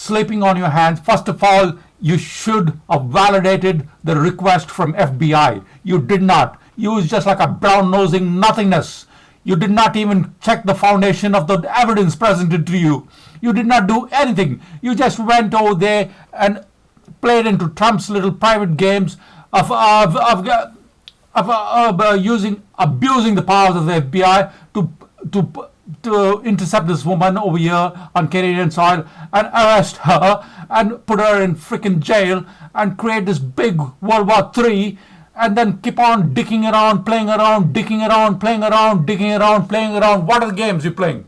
sleeping on your hands. First of all, you should have validated the request from FBI. You did not. You was just like a brown-nosing nothingness. You did not even check the foundation of the evidence presented to you. You did not do anything. You just went over there and played into Trump's little private games of abusing the powers of the FBI to intercept this woman over here on Canadian soil and arrest her and put her in freaking jail and create this big World War III, and then keep on dicking around, playing around, dicking around, playing around, dicking around, playing around. What are the games you're playing?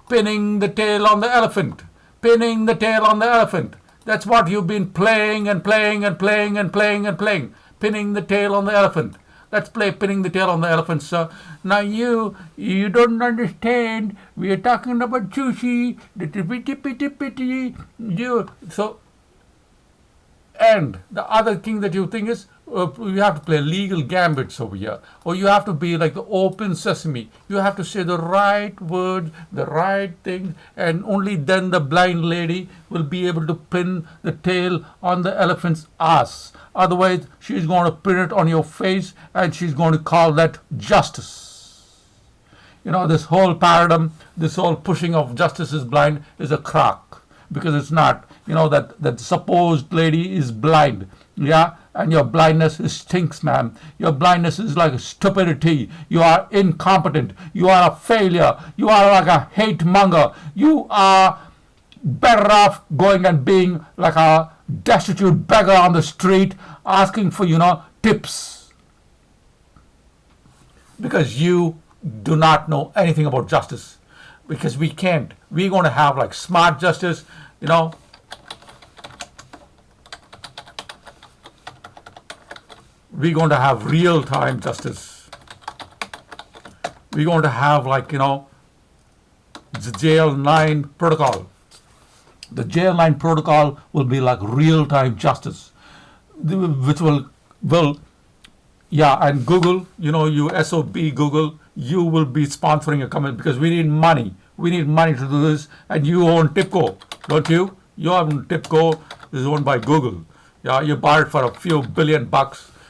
Pinning the tail on the elephant. Pinning the tail on the elephant. That's what you've been playing and playing and playing and playing and playing. Pinning the tail on the elephant. Let's play pinning the tail on the elephant, sir. Now you don't understand. We are talking about sushi. So, and the other thing that you think is, you have to play legal gambits over here, or you have to be like the open sesame. You have to say the right words, the right things, and only then the blind lady will be able to pin the tail on the elephant's ass. Otherwise, she's going to pin it on your face, and she's going to call that justice. You know, this whole paradigm, this whole pushing of justice is blind is a crock, because it's not. You know, that supposed lady is blind, yeah? And your blindness stinks, ma'am. Your blindness is like stupidity. You are incompetent. You are a failure. You are like a hate monger. You are better off going and being like a destitute beggar on the street asking for, tips. Because you do not know anything about justice. Because we can't. We're going to have like smart justice, We're going to have real-time justice. We're going to have the jail 9 protocol. The jail 9 protocol will be like real-time justice, which will and Google, you SOB Google, you will be sponsoring a company because we need money. We need money to do this, and you own TIPCO, don't you? You own TIPCO, is owned by Google. Yeah, you bought it for a few $billion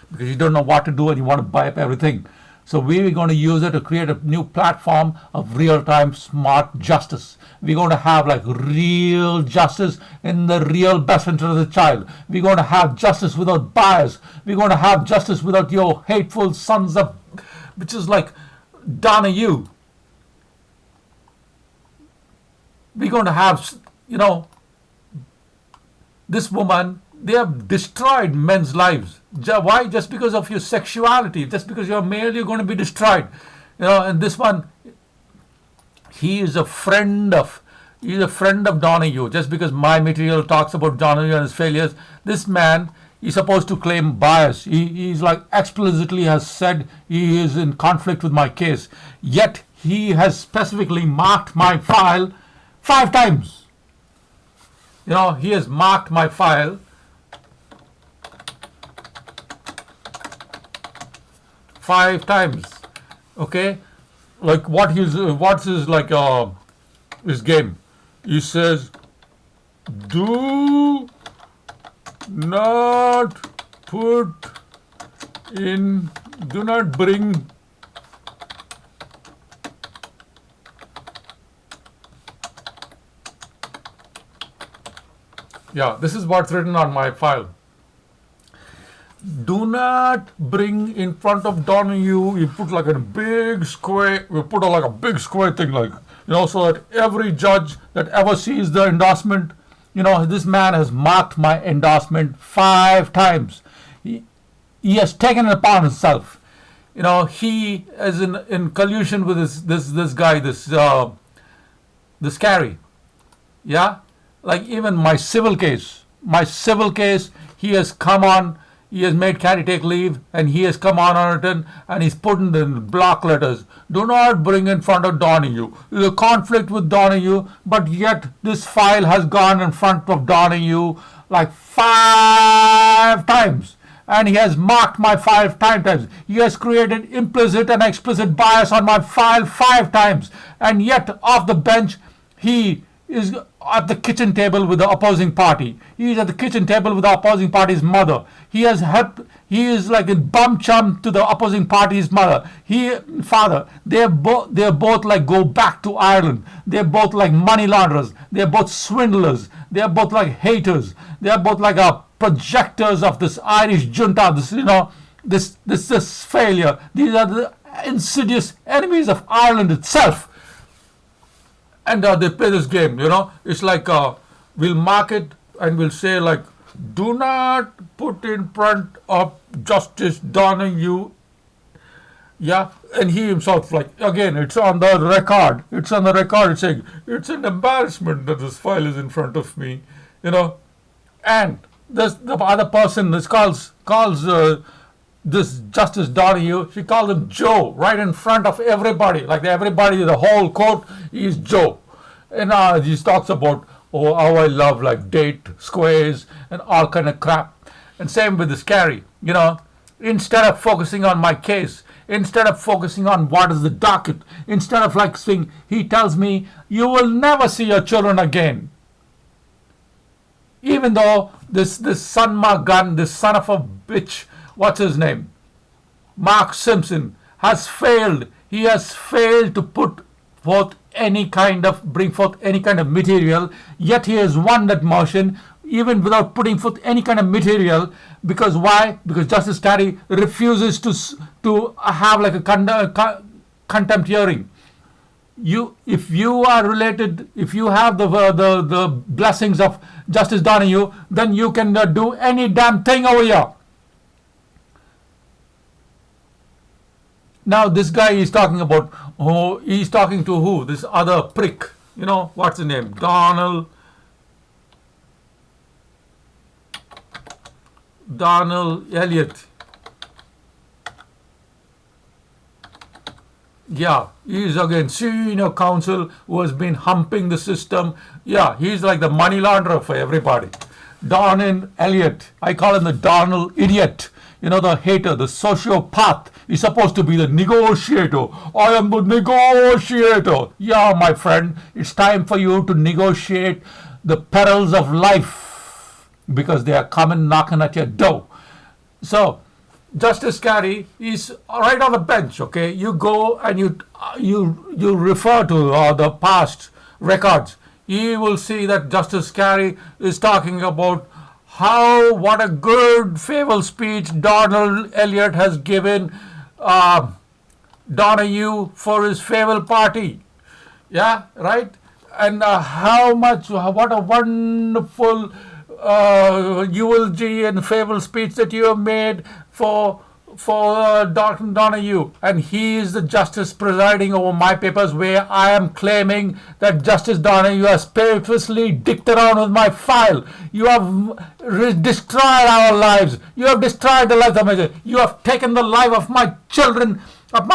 because you don't know what to do and you want to buy up everything. So we're going to use it to create a new platform of real-time smart justice. We're going to have like real justice in the real best interest of the child. We're going to have justice without bias. We're going to have justice without your hateful sons of, which is like Donahue. We're going to have, this woman. They have destroyed men's lives. Why? Just because of your sexuality. Just because you're male, you're going to be destroyed. And this one, he's a friend of Donahue. Just because my material talks about Donahue and his failures, this man is supposed to claim bias. He's like explicitly has said he is in conflict with my case. Yet he has specifically marked my file 5 times. He has marked my file 5 times. Okay, like what's his game? He says, do not bring this is what's written on my file. Do not bring in front of Donahue. You put like a big square. We put like a big square thing, so that every judge that ever sees the endorsement, this man has marked my endorsement 5 times. He has taken it upon himself. He is in collusion with this guy, this Carey. Yeah, like even my civil case, he has come on. He has made Carey take leave, and he has come on it, and he's put in the block letters. Do not bring in front of Donahue. There's a conflict with Donahue, but yet this file has gone in front of Donahue like 5 times. And he has marked my file 5 times. He has created implicit and explicit bias on my file 5 times. And yet, off the bench, he is at the kitchen table with the opposing party. He is at the kitchen table with the opposing party's mother. He has helped. He is like a bum chum to the opposing party's father. They're both like go back to Ireland. They're both like money launderers. They're both swindlers. They're both like haters. They're both like projectors of this Irish junta. This failure. These are the insidious enemies of Ireland itself. And they play this game, It's like we'll mark it and we'll say like, do not put in front of Justice Donahue. Yeah, and he himself, like, again, it's on the record. It's on the record. It's saying, it's an embarrassment that this file is in front of me, And the other person, this calls this Justice Donahue, she calls him Joe right in front of everybody. Like everybody, the whole court is Joe. And he talks about, how I love like date squares and all kind of crap. And same with this Carrie, instead of focusing on my case, instead of focusing on what is the docket, instead of like saying, he tells me, you will never see your children again. Even though this son of a gun, this son of a bitch, what's his name? Mark Simpson has failed. He has failed to bring forth any kind of material. Yet he has won that motion, even without putting forth any kind of material. Because why? Because Justice Carey refuses to have like a contempt hearing. If you are related, if you have the blessings of Justice Donahue, then you can do any damn thing over here. Now this guy is talking about, he's talking to who? This other prick. What's his name? Donald Elliott. Yeah, he's again senior counsel who has been humping the system. Yeah, he's like the money launderer for everybody. Donald Elliott. I call him the Donald Idiot. The hater, the sociopath. He's supposed to be the negotiator. I am the negotiator. Yeah, my friend, it's time for you to negotiate the perils of life because they are coming knocking at your door. So, Justice Carey is right on the bench, okay? You go and you refer to the past records. You will see that Justice Carey is talking about what a good farewell speech Donald Elliott has given Donahue for his farewell party. Yeah, right? And what a wonderful eulogy and farewell speech that you have made for Dr. Donahue. And he is the justice presiding over my papers, where I am claiming that Justice Donahue has purposely dicked around with my file. You have destroyed our lives. You have destroyed the lives of my children. You have taken the life of my children, of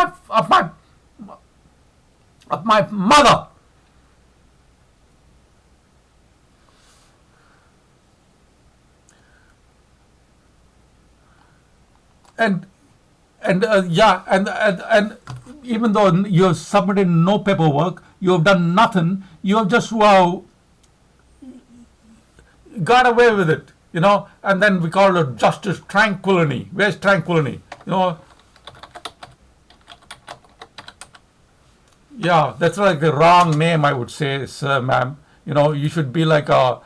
my mother. And even though you have submitted no paperwork, you have done nothing, you have just got away with it, and then we call it justice tranquility. Where's tranquility? Yeah, that's like the wrong name, I would say, sir, ma'am. You should be like a